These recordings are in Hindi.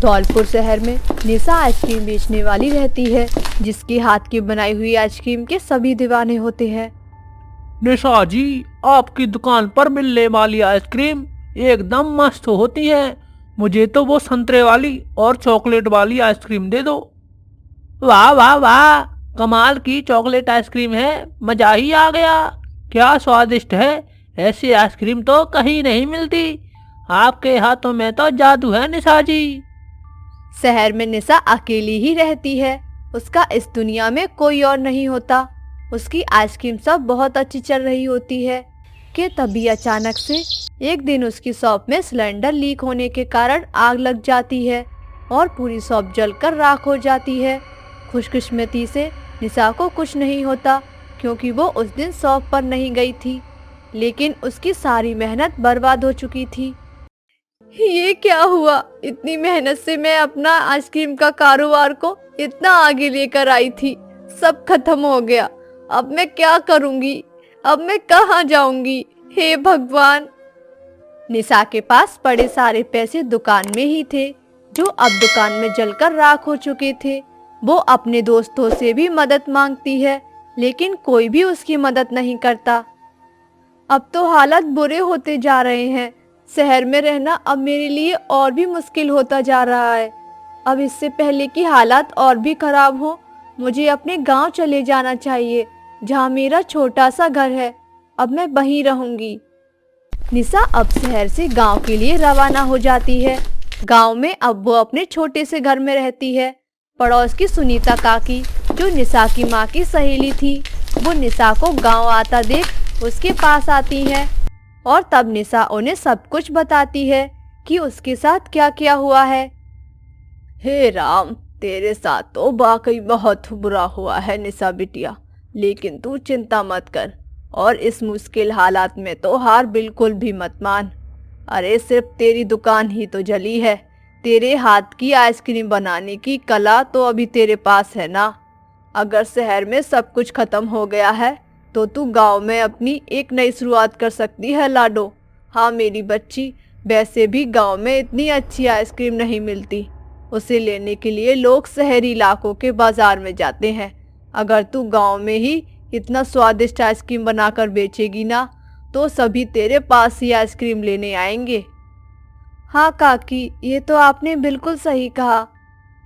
धौलपुर शहर में निशा आइसक्रीम बेचने वाली रहती है, जिसके हाथ की बनाई हुई आइसक्रीम के सभी दीवाने होते हैं। निशा जी, आपकी दुकान पर मिलने वाली आइसक्रीम एकदम मस्त होती है। मुझे तो वो संतरे वाली और चॉकलेट वाली आइसक्रीम दे दो। वाह वाह वाह, कमाल की चॉकलेट आइसक्रीम है, मजा ही आ गया। क्या स्वादिष्ट है, ऐसी आइसक्रीम तो कहीं नहीं मिलती। आपके हाथों में तो जादू है निशा जी। शहर में निशा अकेली ही रहती है, उसका इस दुनिया में कोई और नहीं होता। उसकी आइसक्रीम सब बहुत अच्छी चल रही होती है कि तभी अचानक से एक दिन उसकी शॉप में सिलेंडर लीक होने के कारण आग लग जाती है और पूरी शॉप जलकर राख हो जाती है। खुशकिस्मती से निशा को कुछ नहीं होता, क्योंकि वो उस दिन शॉप पर नहीं गई थी, लेकिन उसकी सारी मेहनत बर्बाद हो चुकी थी। ये क्या हुआ? इतनी मेहनत से मैं अपना आइसक्रीम का कारोबार को इतना आगे लेकर आई थी, सब खत्म हो गया। अब मैं क्या करूंगी? अब मैं कहाँ जाऊंगी? हे भगवान! निशा के पास बड़े सारे पैसे दुकान में ही थे, जो अब दुकान में जलकर राख हो चुके थे। वो अपने दोस्तों से भी मदद मांगती है, लेकिन कोई भी उसकी मदद नहीं करता। अब तो हालात बुरे होते जा रहे हैं। शहर में रहना अब मेरे लिए और भी मुश्किल होता जा रहा है। अब इससे पहले कि हालात और भी खराब हो, मुझे अपने गांव चले जाना चाहिए, जहां मेरा छोटा सा घर है। अब मैं वहीं रहूंगी। निशा अब शहर से गांव के लिए रवाना हो जाती है। गांव में अब वो अपने छोटे से घर में रहती है। पड़ोस की सुनीता काकी, जो निशा की माँ की सहेली थी, वो निशा को गांव आता देख उसके पास आती है और तब निशा उन्हें सब कुछ बताती है कि उसके साथ क्या क्या हुआ है। हे राम, तेरे साथ तो वाकई बहुत बुरा हुआ है निशा बिटिया, लेकिन तू चिंता मत कर और इस मुश्किल हालात में तो हार बिल्कुल भी मत मान। अरे सिर्फ तेरी दुकान ही तो जली है, तेरे हाथ की आइसक्रीम बनाने की कला तो अभी तेरे पास है ना। अगर शहर में सब कुछ खत्म हो गया है तो तू गांव में अपनी एक नई शुरुआत कर सकती है लाडो। हाँ मेरी बच्ची, वैसे भी गांव में इतनी अच्छी आइसक्रीम नहीं मिलती, उसे लेने के लिए लोग शहरी इलाकों के बाजार में जाते हैं। अगर तू गांव में ही इतना स्वादिष्ट आइसक्रीम बनाकर बेचेगी ना, तो सभी तेरे पास ही आइसक्रीम लेने आएंगे। हाँ काकी, ये तो आपने बिल्कुल सही कहा,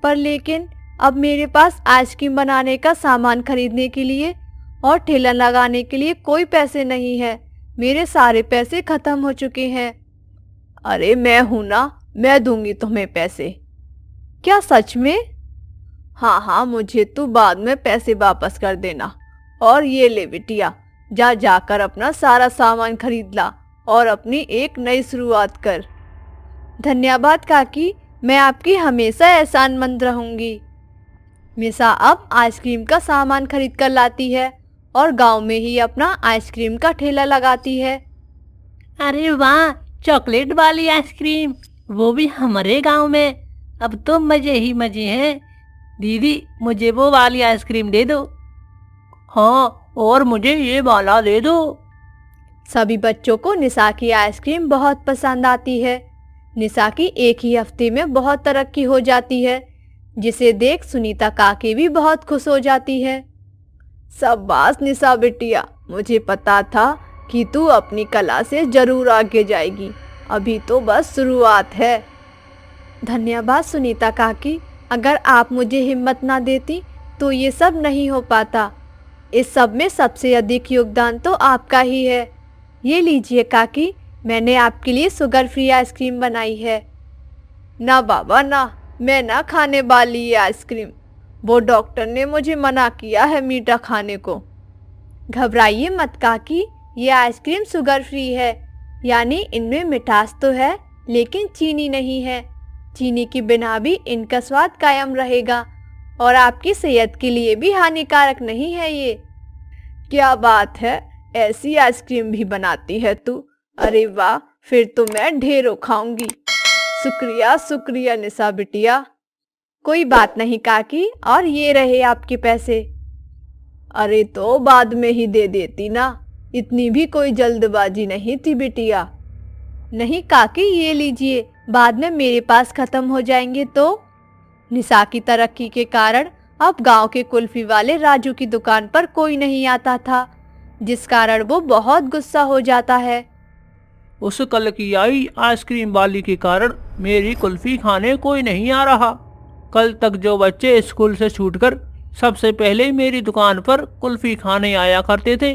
पर लेकिन अब मेरे पास आइसक्रीम बनाने का सामान खरीदने के लिए और ठेला लगाने के लिए कोई पैसे नहीं है। मेरे सारे पैसे खत्म हो चुके हैं। अरे मैं हूं ना, मैं दूंगी तुम्हें पैसे। क्या सच में? हाँ हाँ, मुझे तू बाद में पैसे वापस कर देना। और ये ले बिटिया, जा जाकर अपना सारा सामान खरीद ला और अपनी एक नई शुरुआत कर। धन्यवाद काकी, मैं आपकी हमेशा एहसानमंद रहूंगी। निशा अब आइसक्रीम का सामान खरीद कर लाती है और गांव में ही अपना आइसक्रीम का ठेला लगाती है। अरे वाह, चॉकलेट वाली आइसक्रीम, वो भी हमारे गांव में। अब तो मजे ही मजे हैं। दीदी, मुझे वो वाली आइसक्रीम दे दो। हाँ, और मुझे ये वाला दे दो। सभी बच्चों को निशा की आइसक्रीम बहुत पसंद आती है। निशा की एक ही हफ्ते में बहुत तरक्की हो जाती है, जिसे देख सुनीता काकी भी बहुत खुश हो जाती है। शाबाश निशा बिटिया, मुझे पता था कि तू अपनी कला से जरूर आगे जाएगी। अभी तो बस शुरुआत है। धन्यवाद सुनीता काकी, अगर आप मुझे हिम्मत ना देती तो ये सब नहीं हो पाता। इस सब में सबसे अधिक योगदान तो आपका ही है। ये लीजिए काकी, मैंने आपके लिए शुगर फ्री आइसक्रीम बनाई है। ना बाबा ना, मैं ना खाने वाली ये आइसक्रीम, वो डॉक्टर ने मुझे मना किया है मीठा खाने को। घबराइए मत काकी, ये आइसक्रीम शुगर फ्री है, यानी इनमें मिठास तो है लेकिन चीनी नहीं है। चीनी के बिना भी इनका स्वाद कायम रहेगा और आपकी सेहत के लिए भी हानिकारक नहीं है ये। क्या बात है, ऐसी आइसक्रीम भी बनाती है तू? अरे वाह, फिर तो मैं ढेरों खाऊंगी। शुक्रिया शुक्रिया निशा बिटिया। कोई बात नहीं काकी, और ये रहे आपके पैसे। अरे तो बाद में ही दे देती ना, इतनी भी कोई जल्दबाजी नहीं थी बिटिया। नहीं काकी, ये लीजिए, बाद में मेरे पास खत्म हो जाएंगे तो। निशा की तरक्की के कारण अब गांव के कुल्फी वाले राजू की दुकान पर कोई नहीं आता था, जिस कारण वो बहुत गुस्सा हो जाता है। उस कल की आई आइसक्रीम वाली के कारण मेरी कुल्फी खाने कोई नहीं आ रहा। कल तक जो बच्चे स्कूल से छूटकर सबसे पहले मेरी दुकान पर कुल्फी खाने आया करते थे,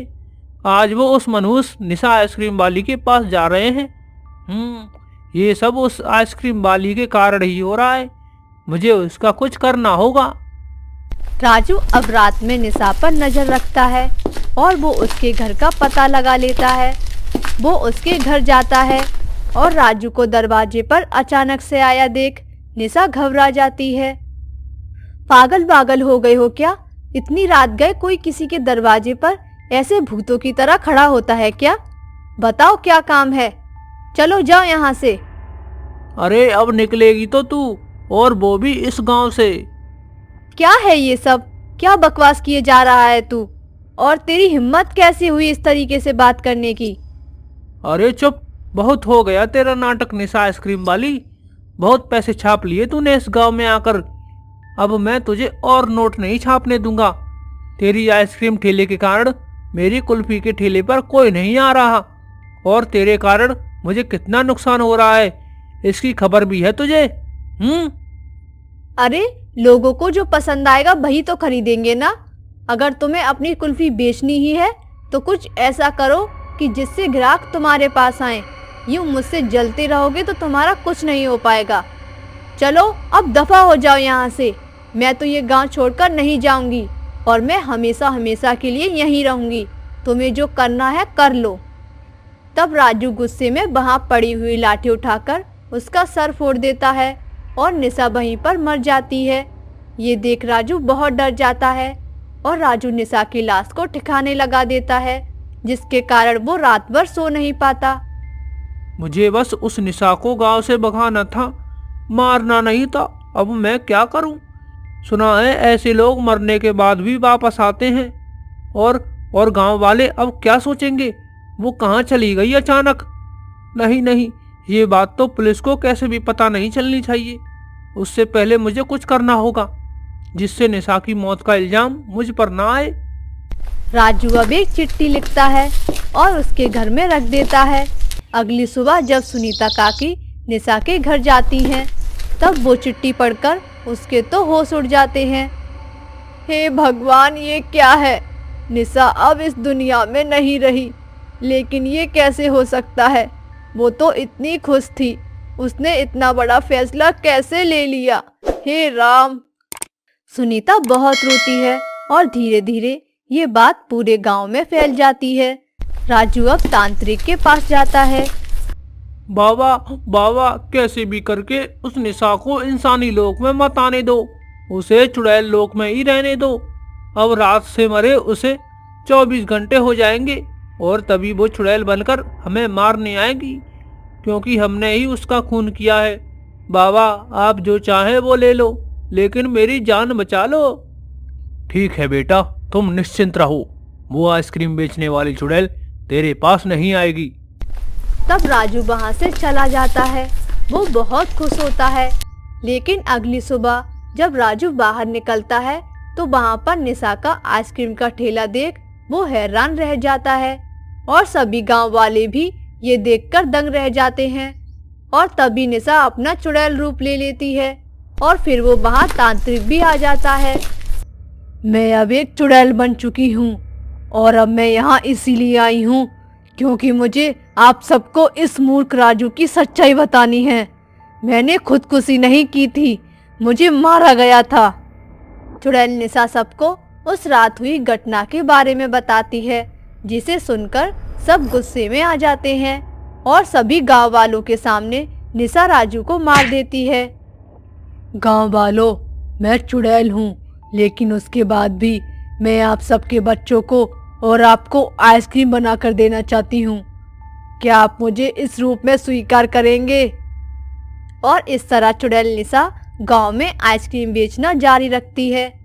आज वो उस मनहूस निशा आइसक्रीम वाली के पास जा रहे हैं। ये सब उस आइसक्रीम वाली के कारण ही हो रहा है। मुझे उसका कुछ करना होगा। राजू अब रात में निशा पर नजर रखता है और वो उसके घर का पता लगा लेता है। वो उसके घर जाता है और राजू को दरवाजे पर अचानक से आया देख निशा घबरा जाती है। पागल पागल हो गए हो क्या? इतनी रात गए कोई किसी के दरवाजे पर ऐसे भूतों की तरह खड़ा होता है क्या? बताओ क्या काम है? चलो जाओ यहाँ से। अरे अब निकलेगी तो तू, और वो भी इस गांव से। क्या है ये सब? क्या बकवास किए जा रहा है तू? और तेरी हिम्मत कैसे हुई इस तरीके से बात करने की? अरे चुप, बहुत हो गया तेरा नाटक निशा आइसक्रीम वाली। बहुत पैसे छाप लिए तूने इस गांव में आकर। अब मैं तुझे और नोट नहीं छापने दूंगा। तेरी आइसक्रीम ठेले के कारण मेरी कुल्फी के ठेले पर कोई नहीं आ रहा, और तेरे कारण मुझे कितना नुकसान हो रहा है इसकी खबर भी है तुझे। अरे लोगों को जो पसंद आएगा वही तो खरीदेंगे ना। अगर तुम्हें अपनी कुल्फी बेचनी ही है तो कुछ ऐसा करो कि जिससे ग्राहक तुम्हारे पास आए। यूं मुझसे जलते रहोगे तो तुम्हारा कुछ नहीं हो पाएगा। चलो अब दफा हो जाओ यहाँ से। मैं तो ये गांव छोड़कर नहीं जाऊंगी और मैं हमेशा हमेशा के लिए यहीं रहूंगी। तुम्हें जो करना है कर लो। तब राजू गुस्से में वहां पड़ी हुई लाठी उठाकर उसका सर फोड़ देता है और निशा वहीं पर मर जाती है। ये देख राजू बहुत डर जाता है और राजू निशा की लाश को ठिकाने लगा देता है, जिसके कारण वो रात भर सो नहीं पाता। मुझे बस उस निशा को गांव से भगाना था, मारना नहीं था। अब मैं क्या करूं? सुना है ऐसे लोग मरने के बाद भी वापस आते हैं। और गांव वाले अब क्या सोचेंगे? वो कहाँ चली गई अचानक? नहीं, ये बात तो पुलिस को कैसे भी पता नहीं चलनी चाहिए। उससे पहले मुझे कुछ करना होगा जिससे निशा की मौत का इल्जाम मुझ पर ना आए। राजू अब एक चिट्ठी लिखता है और उसके घर में रख देता है। अगली सुबह जब सुनीता काकी निशा के घर जाती हैं, तब वो चिट्ठी पढ़कर उसके तो होश उड़ जाते हैं। हे भगवान, ये क्या है? निशा अब इस दुनिया में नहीं रही। लेकिन ये कैसे हो सकता है? वो तो इतनी खुश थी, उसने इतना बड़ा फैसला कैसे ले लिया? हे राम। सुनीता बहुत रोती है और धीरे धीरे ये बात पूरे गांव में फैल जाती है। राजू अब तांत्रिक के पास जाता है। बाबा कैसे भी करके उस निशा को इंसानी लोक में मत आने दो, उसे चुड़ैल लोक में ही रहने दो। अब रात से मरे उसे 24 घंटे हो जाएंगे और तभी वो चुड़ैल बनकर हमें मारने आएगी, क्योंकि हमने ही उसका खून किया है। बाबा आप जो चाहे वो ले लो, लेकिन मेरी जान बचा लो। ठीक है बेटा, तुम निश्चिंत रहो, वो आइसक्रीम बेचने वाली चुड़ैल तेरे पास नहीं आएगी। तब राजू वहां से चला जाता है। वो बहुत खुश होता है। लेकिन अगली सुबह जब राजू बाहर निकलता है तो वहां पर निशा का आइसक्रीम का ठेला देख वो हैरान रह जाता है और सभी गांव वाले भी ये देखकर दंग रह जाते हैं। और तभी निशा अपना चुड़ैल रूप ले लेती है और फिर वो वहां तांत्रिक भी आ जाता है। मैं अब एक चुड़ैल बन चुकी हूँ और अब मैं यहाँ इसीलिए आई हूँ क्योंकि मुझे आप सबको इस मूर्ख राजू की सच्चाई बतानी है। मैंने खुदकुशी नहीं की थी, मुझे मारा गया था। चुड़ैल निशा सबको उस रात हुई घटना के बारे में बताती है, जिसे सुनकर सब गुस्से में आ जाते हैं और सभी गांव वालों के सामने निशा राजू को मार देती है। गांव वालों, मैं चुड़ैल हूँ, लेकिन उसके बाद भी मैं आप सबके बच्चों को और आपको आइसक्रीम बनाकर देना चाहती हूँ। क्या आप मुझे इस रूप में स्वीकार करेंगे? और इस तरह चुड़ैल निशा गांव में आइसक्रीम बेचना जारी रखती है।